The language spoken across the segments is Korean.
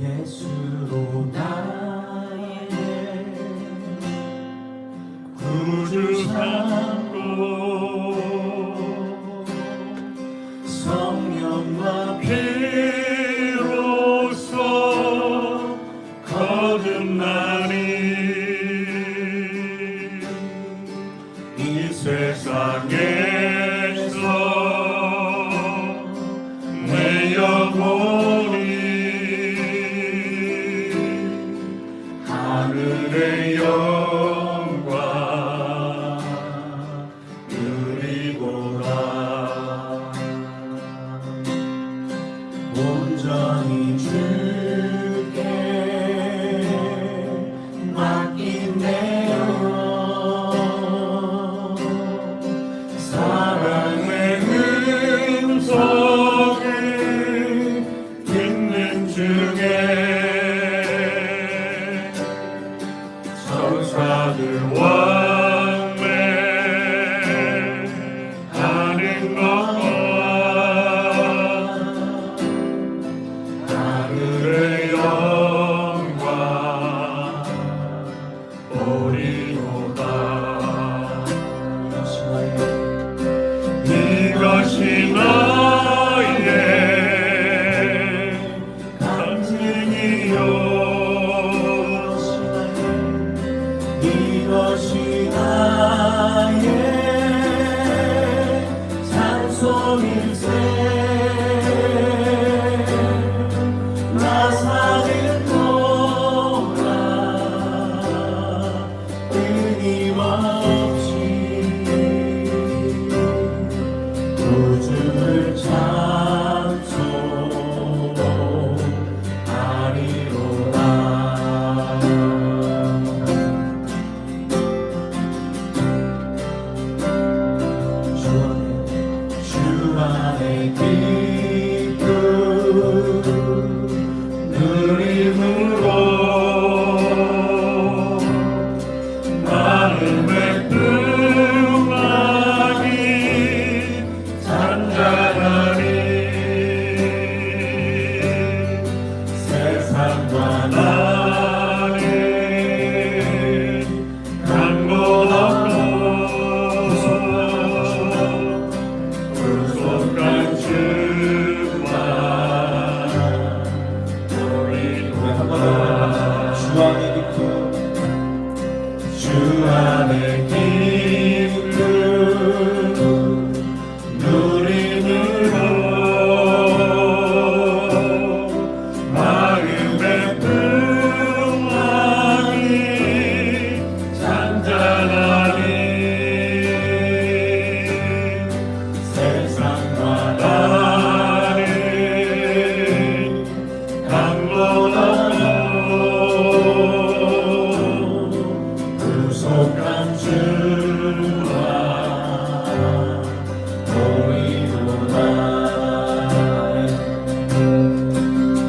예수로 나의 구주 삼고 성령과 피로써 거듭나니 이 세상에서 내 영혼이 하늘의 영광 누리고라. 온전히 주께 맡긴 내 영혼 사랑의 음성을 듣는 중에 천사들 왕래하는 것과 하늘의 영광 보리로다. 이것이 나의 간증이요 이것이 나의 찬송일세. 나 사는 동안 끊임없이 구주를 찬송하리로다. 주 안에 기쁨 누림으로 마음의 평안이 잔잔하니 세상과 나는 간 곳 없고 구속한 주만 노리고라. 주 안에 기쁨 누림으로 마음의 평안이 잔잔하니 세상과 나는 간 곳 없고 구속한 주와 보이도다.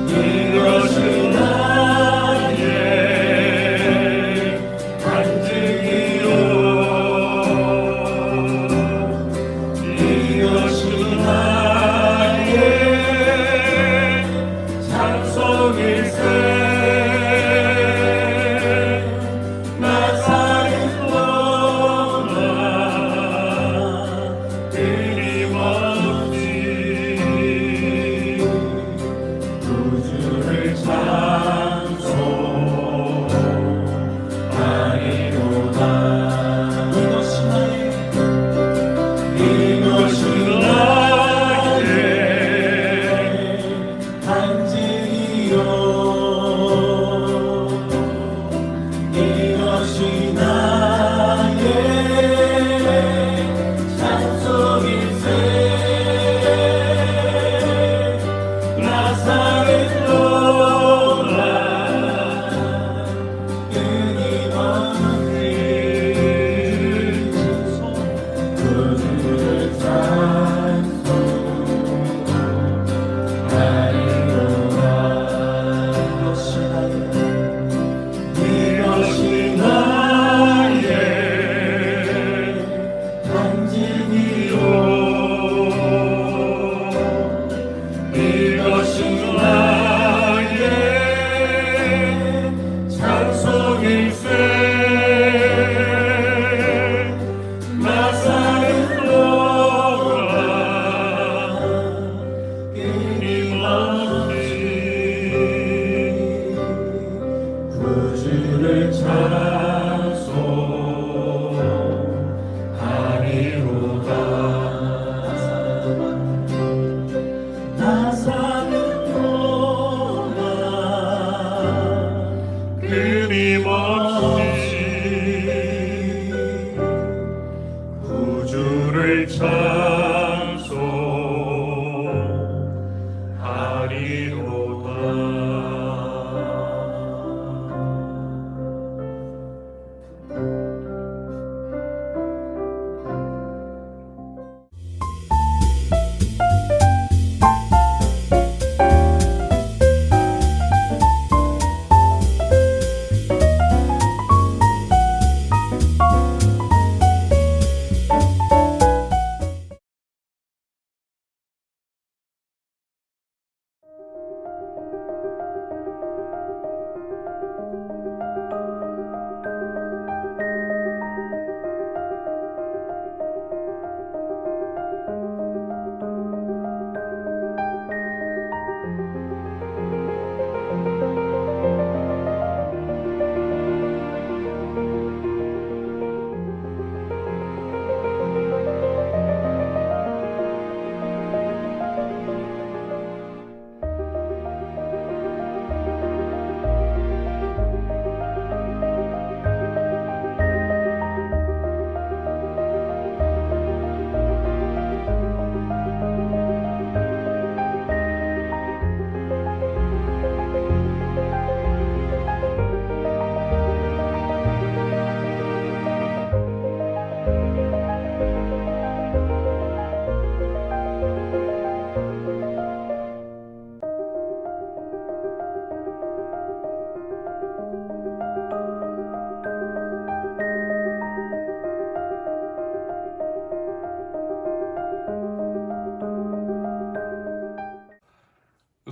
이것이 나의 간증이요 이것이 나의 찬송일세.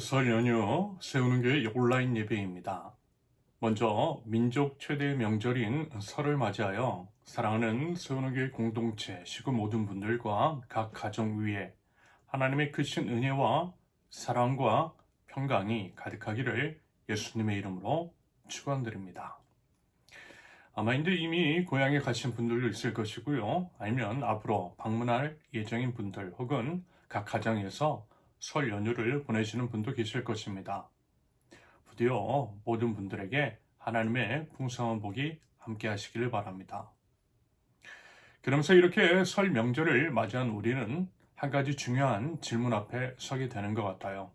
설 연휴 세우는 교회 온라인 예배입니다. 먼저 민족 최대의 명절인 설을 맞이하여 사랑하는 세우는 교회 공동체 식구 모든 분들과 각 가정 위에 하나님의 크신 은혜와 사랑과 평강이 가득하기를 예수님의 이름으로 축원드립니다. 아마 이제 이미 고향에 가신 분들도 있을 것이고요. 아니면 앞으로 방문할 예정인 분들 혹은 각 가정에서 설 연휴를 보내시는 분도 계실 것입니다. 부디어 모든 분들에게 하나님의 풍성한 복이 함께 하시기를 바랍니다. 그러면서 이렇게 설 명절을 맞이한 우리는 한 가지 중요한 질문 앞에 서게 되는 것 같아요.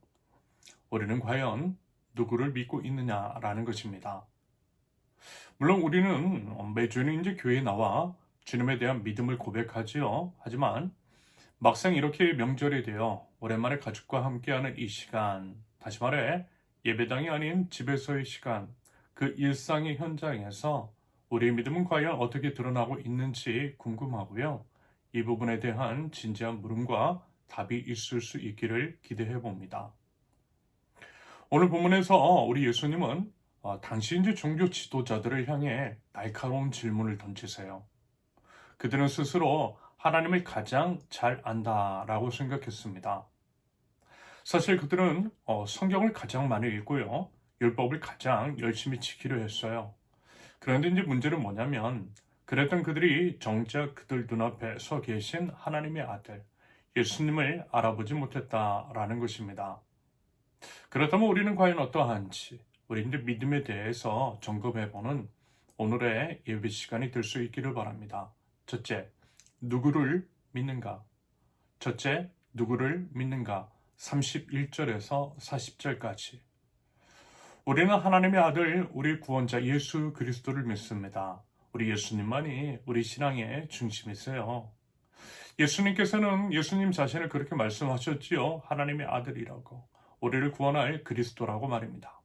우리는 과연 누구를 믿고 있느냐라는 것입니다. 물론 우리는 매주는 이제 교회에 나와 주님에 대한 믿음을 고백하지요. 하지만 막상 이렇게 명절이 되어 오랜만에 가족과 함께하는 이 시간, 다시 말해 예배당이 아닌 집에서의 시간, 그 일상의 현장에서 우리의 믿음은 과연 어떻게 드러나고 있는지 궁금하고요. 이 부분에 대한 진지한 물음과 답이 있을 수 있기를 기대해 봅니다. 오늘 본문에서 우리 예수님은 당시 이제 종교 지도자들을 향해 날카로운 질문을 던지세요. 그들은 스스로 하나님을 가장 잘 안다라고 생각했습니다. 사실 그들은 성경을 가장 많이 읽고요. 율법을 가장 열심히 지키려 했어요. 그런데 이제 문제는 뭐냐면 그랬던 그들이 정작 그들 눈앞에 서 계신 하나님의 아들 예수님을 알아보지 못했다라는 것입니다. 그렇다면 우리는 과연 어떠한지 우리 이제 믿음에 대해서 점검해보는 오늘의 예배 시간이 될 수 있기를 바랍니다. 첫째, 누구를 믿는가? 첫째, 누구를 믿는가? 31절에서 40절까지. 우리는 하나님의 아들, 우리 구원자 예수 그리스도를 믿습니다. 우리 예수님만이 우리 신앙의 중심이세요. 예수님께서는 예수님 자신을 그렇게 말씀하셨지요. 하나님의 아들이라고. 우리를 구원할 그리스도라고 말입니다.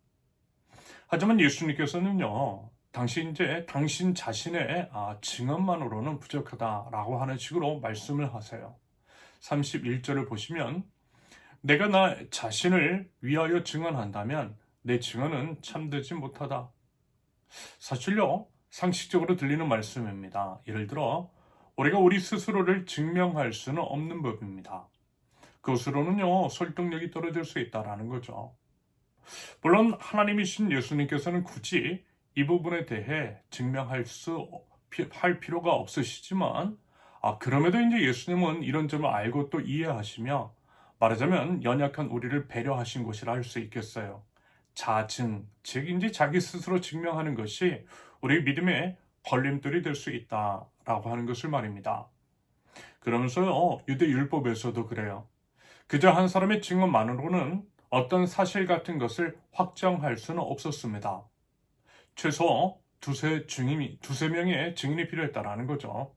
하지만 예수님께서는요. 당신 자신의 증언만으로는 부족하다라고 하는 식으로 말씀을 하세요. 31절을 보시면 내가 나 자신을 위하여 증언한다면 내 증언은 참되지 못하다. 사실요. 상식적으로 들리는 말씀입니다. 예를 들어 우리가 우리 스스로를 증명할 수는 없는 법입니다. 그것으로는요. 설득력이 떨어질 수 있다는 거죠. 물론 하나님이신 예수님께서는 굳이 이 부분에 대해 증명할 필요가 없으시지만 그럼에도 이제 예수님은 이런 점을 알고 또 이해하시며 말하자면 연약한 우리를 배려하신 것이라 할 수 있겠어요. 자증, 즉 이제 자기 스스로 증명하는 것이 우리 믿음의 걸림돌이 될 수 있다라고 하는 것을 말입니다. 그러면서요. 유대 율법에서도 그래요. 그저 한 사람의 증언만으로는 어떤 사실 같은 것을 확정할 수는 없었습니다. 최소 두세 명의 증인이 필요했다라는 거죠.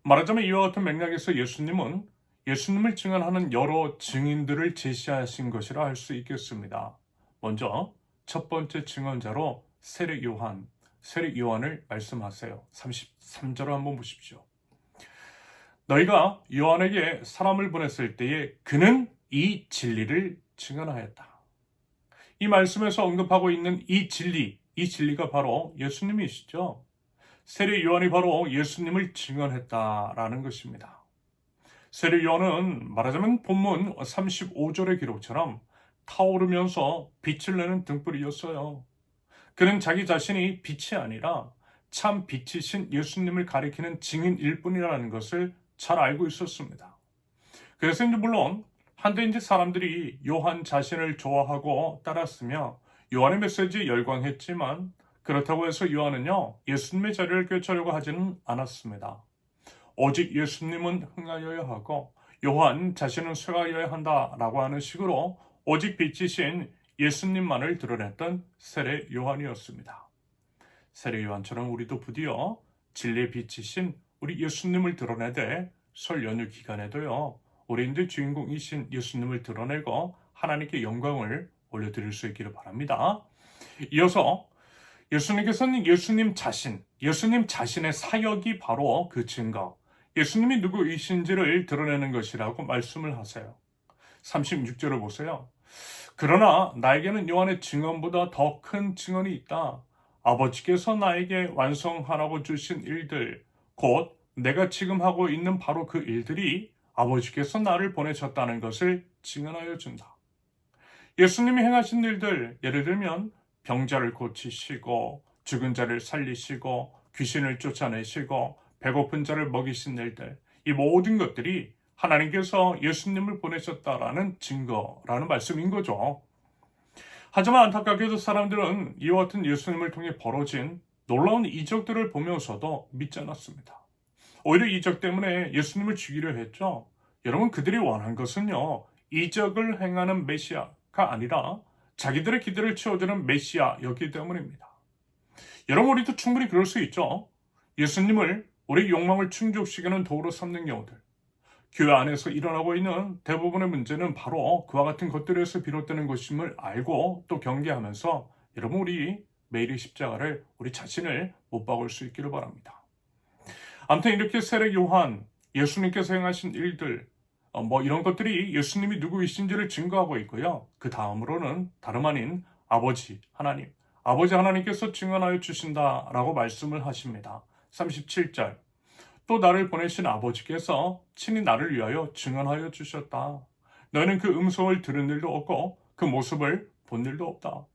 말하자면 이와 같은 맥락에서 예수님을 증언하는 여러 증인들을 제시하신 것이라 할 수 있겠습니다. 먼저 첫 번째 증언자로 세례 요한을 말씀하세요. 33절을 한번 보십시오. 너희가 요한에게 사람을 보냈을 때에 그는 이 진리를 증언하였다. 이 말씀에서 언급하고 있는 이 진리가 바로 예수님이시죠. 세례 요한이 바로 예수님을 증언했다라는 것입니다. 세례 요한은 말하자면 본문 35절의 기록처럼 타오르면서 빛을 내는 등불이었어요. 그는 자기 자신이 빛이 아니라 참 빛이신 예수님을 가리키는 증인일 뿐이라는 것을 잘 알고 있었습니다. 그래서 이제 물론 한때 이제 사람들이 요한 자신을 좋아하고 따랐으며 요한의 메시지에 열광했지만 그렇다고 해서 요한은요 예수님의 자리를 꿰차려고 하지는 않았습니다. 오직 예수님은 흥하여야 하고 요한 자신은 쇠하여야 한다라고 하는 식으로 오직 빛이신 예수님만을 드러냈던 세례 요한이었습니다. 세례 요한처럼 우리도 부디어 진리의 빛이신 우리 예수님을 드러내되 설 연휴 기간에도요 우리 이제 주인공이신 예수님을 드러내고 하나님께 영광을 올려드릴 수 있기를 바랍니다. 이어서 예수님께서는 예수님 자신의 사역이 바로 그 증거, 예수님이 누구이신지를 드러내는 것이라고 말씀을 하세요. 36절을 보세요. 그러나 나에게는 요한의 증언보다 더 큰 증언이 있다. 아버지께서 나에게 완성하라고 주신 일들, 곧 내가 지금 하고 있는 바로 그 일들이 아버지께서 나를 보내셨다는 것을 증언하여 준다. 예수님이 행하신 일들, 예를 들면 병자를 고치시고 죽은 자를 살리시고 귀신을 쫓아내시고 배고픈 자를 먹이신 일들, 이 모든 것들이 하나님께서 예수님을 보내셨다라는 증거라는 말씀인 거죠. 하지만 안타깝게도 사람들은 이와 같은 예수님을 통해 벌어진 놀라운 이적들을 보면서도 믿지 않았습니다. 오히려 이적 때문에 예수님을 죽이려 했죠. 여러분, 그들이 원한 것은요, 이적을 행하는 메시아가 아니라 자기들의 기대를 채워주는 메시아였기 때문입니다. 여러분, 우리도 충분히 그럴 수 있죠. 예수님을 우리 욕망을 충족시키는 도구로 삼는 경우들. 교회 안에서 일어나고 있는 대부분의 문제는 바로 그와 같은 것들에서 비롯되는 것임을 알고 또 경계하면서 여러분, 우리 매일의 십자가를, 우리 자신을 못 박을 수 있기를 바랍니다. 아무튼 이렇게 세례 요한, 예수님께서 행하신 일들, 이런 것들이 예수님이 누구이신지를 증거하고 있고요. 그 다음으로는 다름 아닌 아버지 하나님께서 증언하여 주신다라고 말씀을 하십니다. 37절. 또 나를 보내신 아버지께서 친히 나를 위하여 증언하여 주셨다. 너는 그 음성을 들은 일도 없고 그 모습을 본 일도 없다.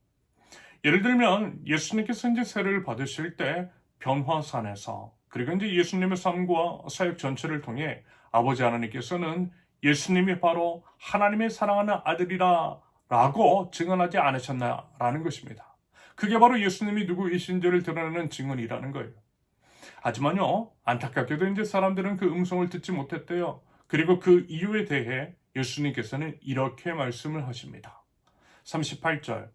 예를 들면 예수님께서 이제 세례를 받으실 때 변화산에서, 그리고 이제 예수님의 삶과 사역 전체를 통해 아버지 하나님께서는 예수님이 바로 하나님의 사랑하는 아들이라 라고 증언하지 않으셨나라는 것입니다. 그게 바로 예수님이 누구이신지를 드러내는 증언이라는 거예요. 하지만요, 안타깝게도 이제 사람들은 그 음성을 듣지 못했대요. 그리고 그 이유에 대해 예수님께서는 이렇게 말씀을 하십니다. 38절.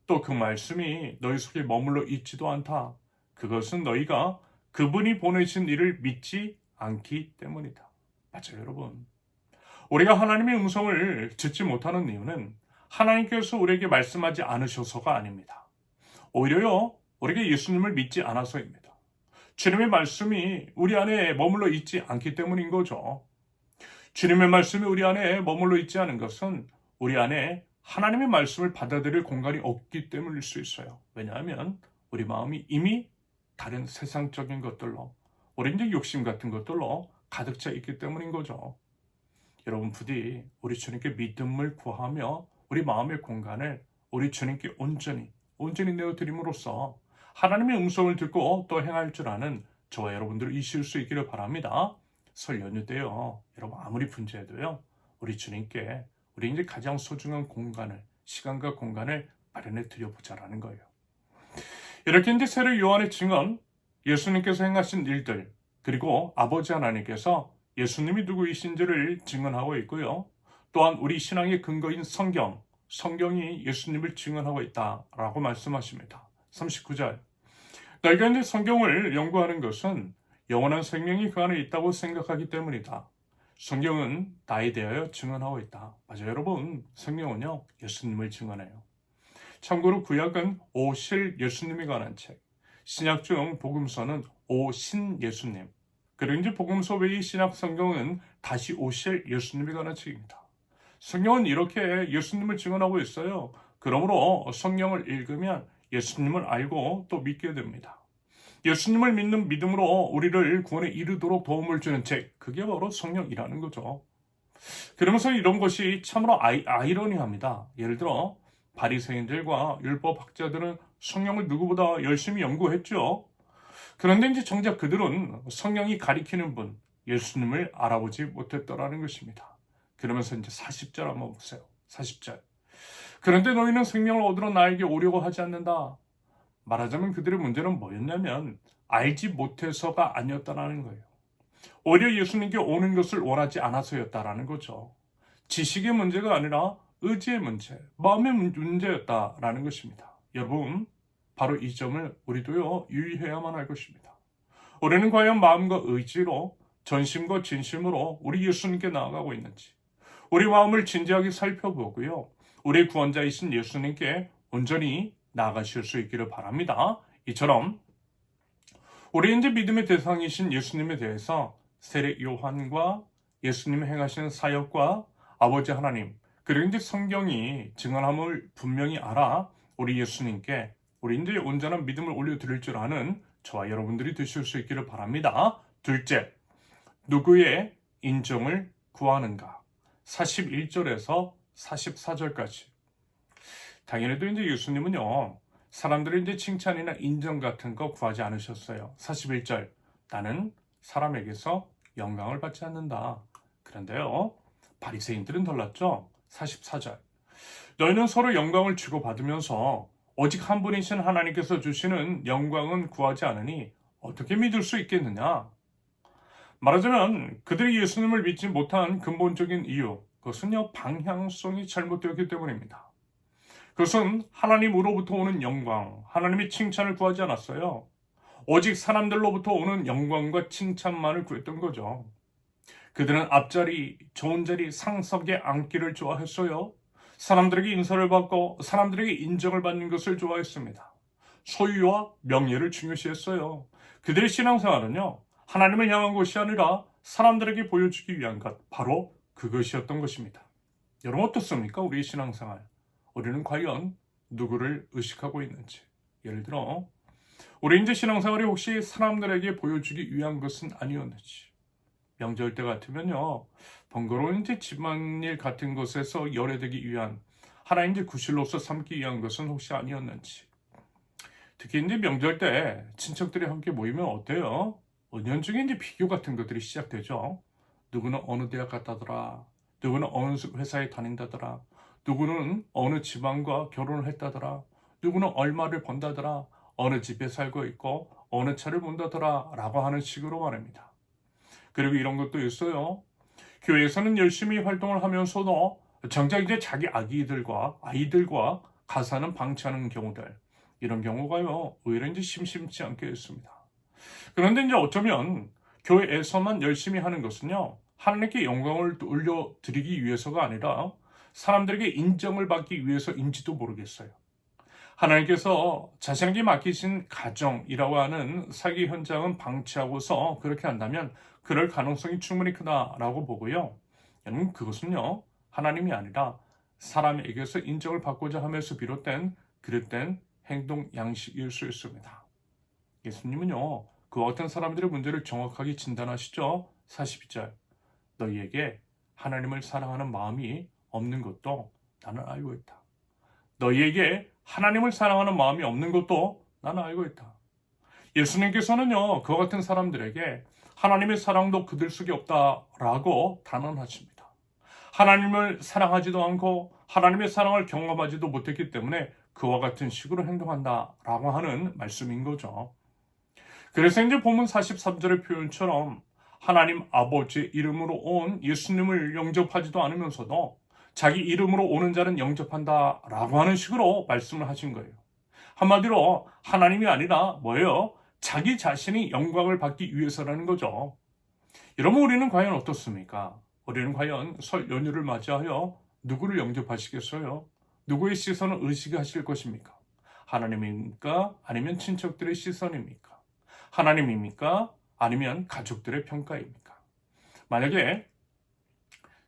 또 그 말씀이 너희 속에 머물러 있지도 않다. 그것은 너희가 그분이 보내신 이를 믿지 않기 때문이다. 맞아요, 여러분. 우리가 하나님의 음성을 듣지 못하는 이유는 하나님께서 우리에게 말씀하지 않으셔서가 아닙니다. 오히려요, 우리가 예수님을 믿지 않아서입니다. 주님의 말씀이 우리 안에 머물러 있지 않기 때문인 거죠. 주님의 말씀이 우리 안에 머물러 있지 않은 것은 우리 안에 하나님의 말씀을 받아들일 공간이 없기 때문일 수 있어요. 왜냐하면 우리 마음이 이미 다른 세상적인 것들로, 우리 이제 욕심 같은 것들로 가득 차 있기 때문인 거죠. 여러분, 부디 우리 주님께 믿음을 구하며 우리 마음의 공간을 우리 주님께 온전히 내어드림으로써 하나님의 음성을 듣고 또 행할 줄 아는 저와 여러분들이 이실 수 있기를 바랍니다. 설 연휴 때요, 여러분 아무리 분주해도요, 우리 주님께 우리 이제 가장 소중한 공간을, 시간과 공간을 마련해 드려보자라는 거예요. 이렇게 이제 세례 요한의 증언, 예수님께서 행하신 일들, 그리고 아버지 하나님께서 예수님이 누구이신지를 증언하고 있고요. 또한 우리 신앙의 근거인 성경이 예수님을 증언하고 있다라고 말씀하십니다. 39절. 너희가 이제 성경을 연구하는 것은 영원한 생명이 그 안에 있다고 생각하기 때문이다. 성경은 나에 대하여 증언하고 있다. 맞아요, 여러분. 성경은요, 예수님을 증언해요. 참고로 구약은 오실 예수님에 관한 책, 신약 중 복음서는 오신 예수님, 그리고 이제 복음서 외의 신약 성경은 다시 오실 예수님에 관한 책입니다. 성경은 이렇게 예수님을 증언하고 있어요. 그러므로 성경을 읽으면 예수님을 알고 또 믿게 됩니다. 예수님을 믿는 믿음으로 우리를 구원에 이르도록 도움을 주는 책, 그게 바로 성경이라는 거죠. 그러면서 이런 것이 참으로 아이러니합니다. 예를 들어 바리새인들과 율법학자들은 성경을 누구보다 열심히 연구했죠. 그런데 이제 정작 그들은 성경이 가리키는 분, 예수님을 알아보지 못했더라는 것입니다. 그러면서 이제 40절 한번 보세요. 40절. 그런데 너희는 생명을 얻으러 나에게 오려고 하지 않는다. 말하자면 그들의 문제는 뭐였냐면 알지 못해서가 아니었다라는 거예요. 오히려 예수님께 오는 것을 원하지 않아서였다라는 거죠. 지식의 문제가 아니라 의지의 문제, 마음의 문제였다라는 것입니다. 여러분, 바로 이 점을 우리도요, 유의해야만 할 것입니다. 우리는 과연 마음과 의지로, 전심과 진심으로 우리 예수님께 나아가고 있는지, 우리 마음을 진지하게 살펴보고요, 우리 구원자이신 예수님께 온전히 나아가실 수 있기를 바랍니다. 이처럼 우리 이제 믿음의 대상이신 예수님에 대해서 세례 요한과 예수님이 행하신 사역과 아버지 하나님, 그리고 이제 성경이 증언함을 분명히 알아 우리 예수님께 우리 이제 온전한 믿음을 올려드릴 줄 아는 저와 여러분들이 되실 수 있기를 바랍니다. 둘째, 누구의 인정을 구하는가? 41절에서 44절까지. 당연히도 이제 예수님은요, 사람들의 이제 칭찬이나 인정 같은 거 구하지 않으셨어요. 41절, 나는 사람에게서 영광을 받지 않는다. 그런데요, 바리새인들은 달랐죠. 44절, 너희는 서로 영광을 주고받으면서 오직 한 분이신 하나님께서 주시는 영광은 구하지 않으니 어떻게 믿을 수 있겠느냐? 말하자면 그들이 예수님을 믿지 못한 근본적인 이유, 그것은요, 방향성이 잘못되었기 때문입니다. 그것은 하나님으로부터 오는 영광, 하나님의 칭찬을 구하지 않았어요. 오직 사람들로부터 오는 영광과 칭찬만을 구했던 거죠. 그들은 앞자리, 좋은 자리, 상석에 앉기를 좋아했어요. 사람들에게 인사를 받고 사람들에게 인정을 받는 것을 좋아했습니다. 소유와 명예를 중요시했어요. 그들의 신앙생활은요, 하나님을 향한 것이 아니라 사람들에게 보여주기 위한 것, 바로 그것이었던 것입니다. 여러분 어떻습니까? 우리의 신앙생활. 우리는 과연 누구를 의식하고 있는지. 예를 들어 우리 이제 신앙생활이 혹시 사람들에게 보여주기 위한 것은 아니었는지. 명절 때 같으면요, 번거로운 이제 집안일 같은 것에서 열애되기 위한, 하나님의 구실로서 삼기 위한 것은 혹시 아니었는지. 특히 이제 명절 때 친척들이 함께 모이면 어때요? 은연중에 이제 비교 같은 것들이 시작되죠. 누구는 어느 대학 갔다더라. 누구는 어느 회사에 다닌다더라. 누구는 어느 지방과 결혼을 했다더라. 누구는 얼마를 번다더라. 어느 집에 살고 있고 어느 차를 본다더라. 라고 하는 식으로 말합니다. 그리고 이런 것도 있어요. 교회에서는 열심히 활동을 하면서도 정작 이제 자기 아이들과 가사는 방치하는 경우들. 이런 경우가요, 오히려 이제 심심치 않게 있습니다. 그런데 이제 어쩌면 교회에서만 열심히 하는 것은요, 하나님께 영광을 올려드리기 위해서가 아니라 사람들에게 인정을 받기 위해서인지도 모르겠어요. 하나님께서 자신에게 맡기신 가정이라고 하는 사기 현장은 방치하고서 그렇게 한다면 그럴 가능성이 충분히 크다라고 보고요. 여러분, 그것은요, 하나님이 아니라 사람에게서 인정을 받고자 하면서 비롯된 그릇된 행동 양식일 수 있습니다. 예수님은요, 그와 같은 사람들의 문제를 정확하게 진단하시죠. 42절, 너희에게 하나님을 사랑하는 마음이 없는 것도 나는 알고 있다. 너희에게 하나님을 사랑하는 마음이 없는 것도 나는 알고 있다. 예수님께서는요, 그와 같은 사람들에게 하나님의 사랑도 그들 속에 없다라고 단언하십니다. 하나님을 사랑하지도 않고 하나님의 사랑을 경험하지도 못했기 때문에 그와 같은 식으로 행동한다라고 하는 말씀인 거죠. 그래서 이제 본문 43절의 표현처럼 하나님 아버지의 이름으로 온 예수님을 영접하지도 않으면서도 자기 이름으로 오는 자는 영접한다라고 하는 식으로 말씀을 하신 거예요. 한마디로 하나님이 아니라 뭐예요? 자기 자신이 영광을 받기 위해서라는 거죠. 여러분, 우리는 과연 어떻습니까? 우리는 과연 설 연휴를 맞이하여 누구를 영접하시겠어요? 누구의 시선을 의식하실 것입니까? 하나님입니까? 아니면 친척들의 시선입니까? 하나님입니까? 아니면 가족들의 평가입니까? 만약에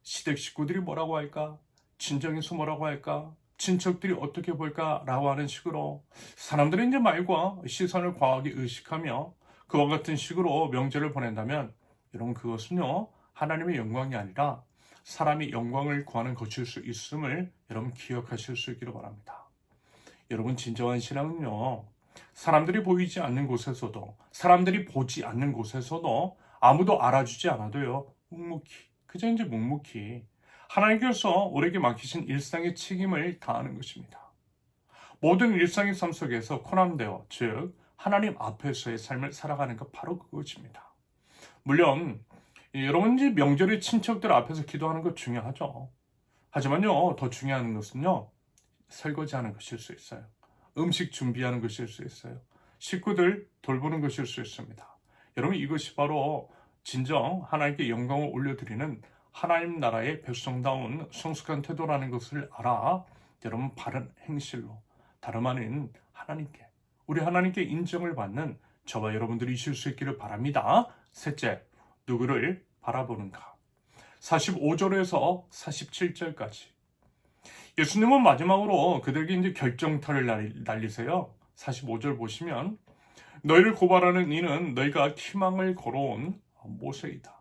시댁 식구들이 뭐라고 할까? 친정에서 뭐라고 할까? 친척들이 어떻게 볼까? 라고 하는 식으로 사람들의 이제 말과 시선을 과하게 의식하며 그와 같은 식으로 명절을 보낸다면 여러분, 그것은요, 하나님의 영광이 아니라 사람이 영광을 구하는 것일 수 있음을 여러분 기억하실 수 있기를 바랍니다. 여러분, 진정한 신앙은요, 사람들이 보이지 않는 곳에서도, 사람들이 보지 않는 곳에서도 아무도 알아주지 않아도요, 그저 이제 묵묵히 하나님께서 우리에게 맡기신 일상의 책임을 다하는 것입니다. 모든 일상의 삶 속에서 코남되어, 즉 하나님 앞에서의 삶을 살아가는 것, 바로 그것입니다. 물론 여러분, 이제 명절에 친척들 앞에서 기도하는 것 중요하죠. 하지만요, 더 중요한 것은요, 설거지하는 것일 수 있어요. 음식 준비하는 것일 수 있어요. 식구들 돌보는 것일 수 있습니다. 여러분, 이것이 바로 진정 하나님께 영광을 올려드리는 하나님 나라의 백성다운 성숙한 태도라는 것을 알아 여러분, 바른 행실로 다름 아닌 하나님께, 우리 하나님께 인정을 받는 저와 여러분들이 수 있기를 바랍니다. 셋째, 누구를 바라보는가? 45절에서 47절까지 예수님은 마지막으로 그들에게 이제 결정타를 날리세요. 45절 보시면 너희를 고발하는 이는 너희가 희망을 걸어온 모세이다.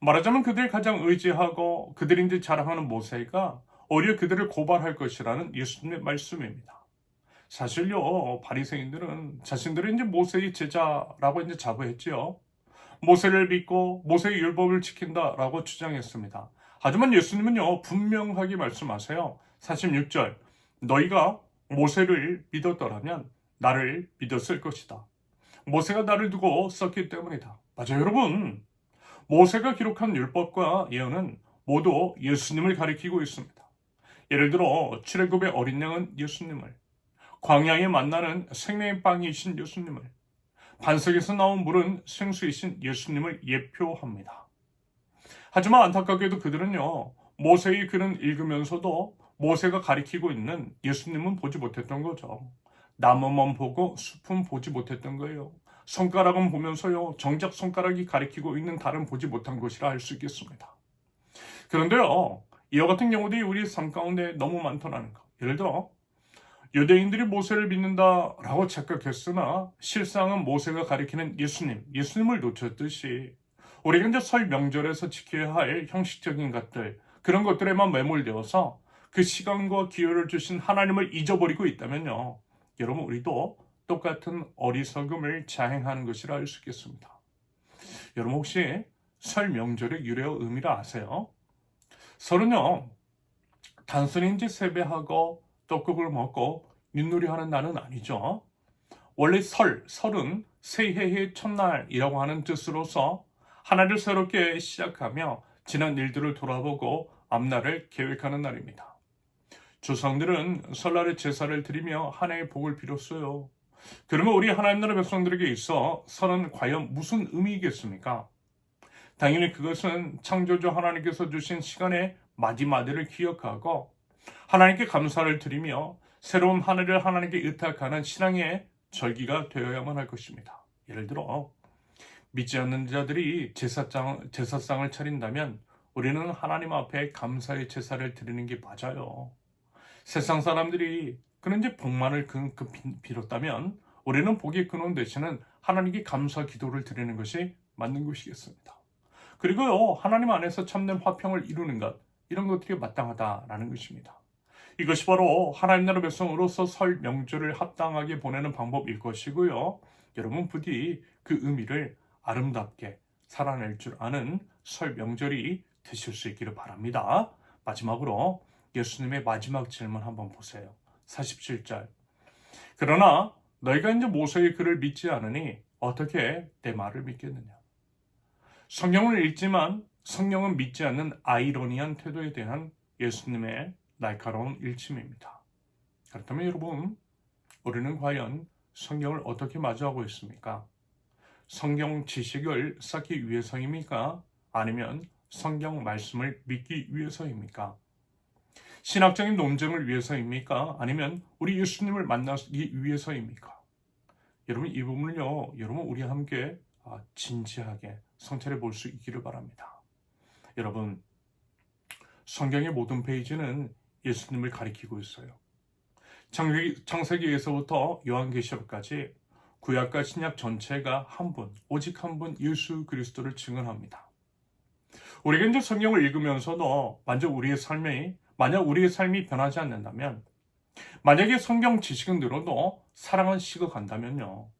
말하자면 그들이 가장 의지하고 그들이 이제 자랑하는 모세가 오히려 그들을 고발할 것이라는 예수님의 말씀입니다. 사실요, 바리새인들은 자신들이 이제 모세의 제자라고 이제 자부했지요. 모세를 믿고 모세의 율법을 지킨다라고 주장했습니다. 하지만 예수님은요, 분명하게 말씀하세요. 46절, 너희가 모세를 믿었더라면 나를 믿었을 것이다. 모세가 나를 두고 썼기 때문이다. 맞아요, 여러분. 모세가 기록한 율법과 예언은 모두 예수님을 가리키고 있습니다. 예를 들어 출애굽의 어린 양은 예수님을, 광야에 만나는 생명의 빵이신 예수님을, 반석에서 나온 물은 생수이신 예수님을 예표합니다. 하지만 안타깝게도 그들은요, 모세의 글은 읽으면서도 모세가 가리키고 있는 예수님은 보지 못했던 거죠. 나무만 보고 숲은 보지 못했던 거예요. 손가락은 보면서요, 정작 손가락이 가리키고 있는 달은 보지 못한 것이라 할 수 있겠습니다. 그런데요, 이와 같은 경우들이 우리 삶 가운데 너무 많더라는 것. 예를 들어 유대인들이 모세를 믿는다라고 착각했으나 실상은 모세가 가리키는 예수님을 놓쳤듯이 우리가 이제 설 명절에서 지켜야 할 형식적인 것들, 그런 것들에만 매몰되어서 그 시간과 기회를 주신 하나님을 잊어버리고 있다면요, 여러분 우리도 똑같은 어리석음을 자행하는 것이라 할 수 있겠습니다. 여러분 혹시 설 명절의 유래와 의미를 아세요? 설은요, 단순히 이제 세배하고 떡국을 먹고 윷놀이하는 날은 아니죠. 원래 설은 새해의 첫날이라고 하는 뜻으로서 하나를 새롭게 시작하며 지난 일들을 돌아보고 앞날을 계획하는 날입니다. 조상들은 설날에 제사를 드리며 한 해의 복을 빌었어요. 그러면 우리 하나님 나라 백성들에게 있어 설은 과연 무슨 의미이겠습니까? 당연히 그것은 창조주 하나님께서 주신 시간의 마지막을 기억하고 하나님께 감사를 드리며 새로운 한 해를 하나님께 의탁하는 신앙의 절기가 되어야만 할 것입니다. 예를 들어 믿지 않는 자들이 제사상을 차린다면 우리는 하나님 앞에 감사의 제사를 드리는 게 맞아요. 세상 사람들이 그런 이제 복만을 빌었다면 우리는 복의 근원 되시는 하나님께 감사 기도를 드리는 것이 맞는 것이겠습니다. 그리고요, 하나님 안에서 참된 화평을 이루는 것, 이런 것들이 마땅하다라는 것입니다. 이것이 바로 하나님 나라 백성으로서 설 명절을 합당하게 보내는 방법일 것이고요. 여러분 부디 그 의미를 아름답게 살아낼 줄 아는 설 명절이 되실 수 있기를 바랍니다. 마지막으로 예수님의 마지막 질문 한번 보세요. 47절. 그러나 너희가 이제 모세의 글을 믿지 않으니 어떻게 내 말을 믿겠느냐. 성경을 읽지만 성경은 믿지 않는 아이러니한 태도에 대한 예수님의 날카로운 일침입니다. 그렇다면 여러분, 우리는 과연 성경을 어떻게 마주하고 있습니까? 성경 지식을 쌓기 위해서입니까? 아니면 성경 말씀을 믿기 위해서입니까? 신학적인 논쟁을 위해서입니까? 아니면 우리 예수님을 만나기 위해서입니까? 여러분 이 부분을요, 여러분 우리 함께 진지하게 성찰해 볼 수 있기를 바랍니다. 여러분, 성경의 모든 페이지는 예수님을 가리키고 있어요. 창세기에서부터 요한계시록까지 구약과 신약 전체가 한 분, 오직 한 분 예수 그리스도를 증언합니다. 우리가 이제 성경을 읽으면서도 만약 우리의 삶이 변하지 않는다면, 만약에 성경 지식은 늘어도 사랑은 식어간다면요,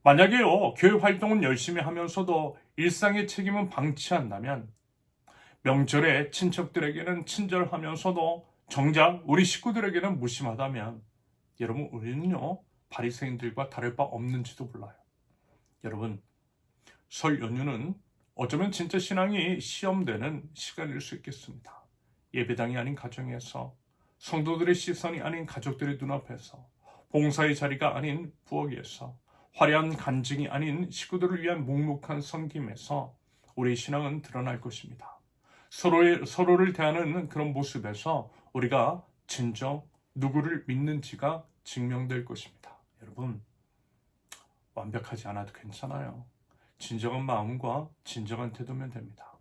만약에요, 교회 활동은 열심히 하면서도 일상의 책임은 방치한다면, 명절에 친척들에게는 친절하면서도 정작 우리 식구들에게는 무심하다면, 여러분 우리는요, 바리새인들과 다를 바 없는지도 몰라요. 여러분, 설 연휴는 어쩌면 진짜 신앙이 시험되는 시간일 수 있겠습니다. 예배당이 아닌 가정에서, 성도들의 시선이 아닌 가족들의 눈앞에서, 봉사의 자리가 아닌 부엌에서, 화려한 간증이 아닌 식구들을 위한 묵묵한 섬김에서 우리의 신앙은 드러날 것입니다. 서로를 대하는 그런 모습에서 우리가 진정 누구를 믿는지가 증명될 것입니다. 여러분, 완벽하지 않아도 괜찮아요. 진정한 마음과 진정한 태도면 됩니다.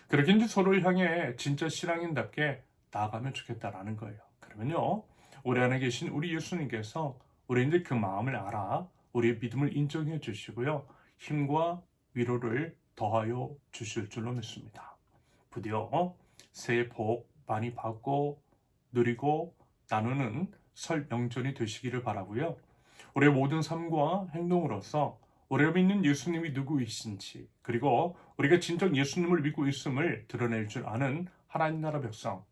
그렇게 이제 서로를 향해 진짜 신앙인답게 나아가면 좋겠다라는 거예요. 그러면요, 우리 안에 계신 우리 예수님께서 우리인데 그 마음을 알아 우리의 믿음을 인정해 주시고요, 힘과 위로를 더하여 주실 줄로 믿습니다. 부디어 새해 복 많이 받고 누리고 나누는 설 명절이 되시기를 바라고요. 우리의 모든 삶과 행동으로서 우리가 믿는 예수님이 누구이신지, 그리고 우리가 진정 예수님을 믿고 있음을 드러낼 줄 아는 하나님 나라 백성,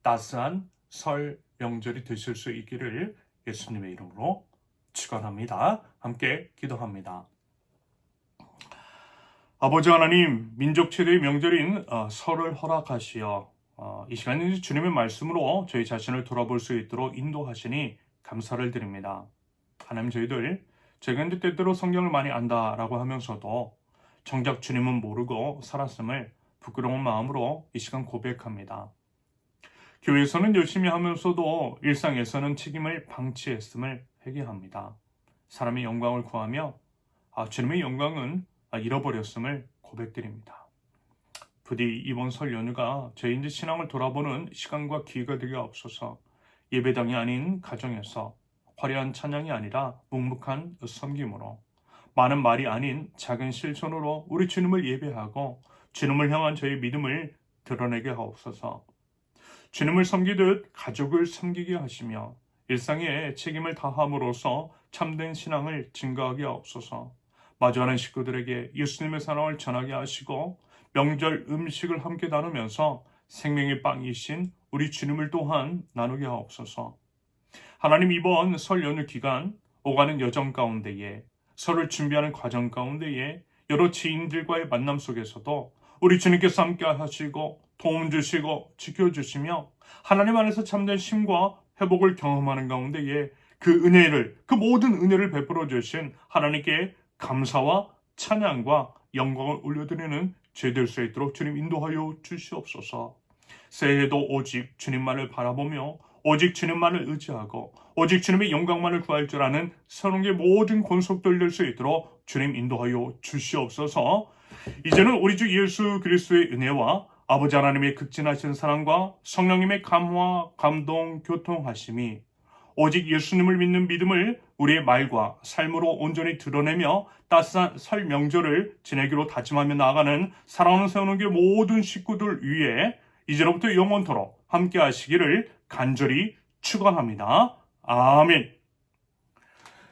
따스한 설 명절이 되실 수 있기를 예수님의 이름으로 축원합니다. 함께 기도합니다. 아버지 하나님, 민족 최대의 명절인 설을 허락하시어 이 시간에 주님의 말씀으로 저희 자신을 돌아볼 수 있도록 인도하시니 감사를 드립니다. 하나님, 저희가 이제 때때로 성경을 많이 안다라고 하면서도 정작 주님은 모르고 살았음을 부끄러운 마음으로 이 시간 고백합니다. 교회에서는 열심히 하면서도 일상에서는 책임을 방치했음을 회개합니다. 사람의 영광을 구하며 주님의 영광은 잃어버렸음을 고백드립니다. 부디 이번 설 연휴가 저희 이제 신앙을 돌아보는 시간과 기회가 되게 없어서 예배당이 아닌 가정에서 화려한 찬양이 아니라 묵묵한 섬김으로, 많은 말이 아닌 작은 실천으로 우리 주님을 예배하고 주님을 향한 저희 믿음을 드러내게 하옵소서. 주님을 섬기듯 가족을 섬기게 하시며 일상에 책임을 다함으로써 참된 신앙을 증거하게 하옵소서. 마주하는 식구들에게 예수님의 사랑을 전하게 하시고 명절 음식을 함께 나누면서 생명의 빵이신 우리 주님을 또한 나누게 하옵소서. 하나님, 이번 설 연휴 기간 오가는 여정 가운데에, 설을 준비하는 과정 가운데에 여러 지인들과의 만남 속에서도 우리 주님께서 함께 하시고 도움 주시고 지켜주시며 하나님 안에서 참된 쉼과 회복을 경험하는 가운데에 그 은혜를, 그 모든 은혜를 베풀어 주신 하나님께 감사와 찬양과 영광을 올려드리는 죄될 수 있도록 주님 인도하여 주시옵소서. 새해에도 오직 주님만을 바라보며 오직 주님만을 의지하고 오직 주님의 영광만을 구할 줄 아는 선홍의 모든 권속들 될 수 있도록 주님 인도하여 주시옵소서. 이제는 우리 주 예수 그리스도의 은혜와 아버지 하나님의 극진하신 사랑과 성령님의 감화, 감동, 교통하심이 오직 예수님을 믿는 믿음을 우리의 말과 삶으로 온전히 드러내며 따스한 설 명절을 지내기로 다짐하며 나아가는 사랑하는 세운교회 모든 식구들 위해 이제로부터 영원토록 함께 하시기를 간절히 축원합니다. 아멘.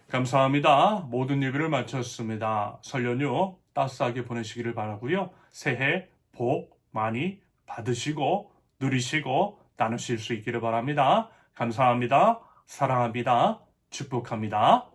감사합니다. 모든 예배를 마쳤습니다. 설 연휴 따스하게 보내시기를 바라고요. 새해 복 많이 받으시고 누리시고 나누실 수 있기를 바랍니다. 감사합니다. 사랑합니다. 축복합니다.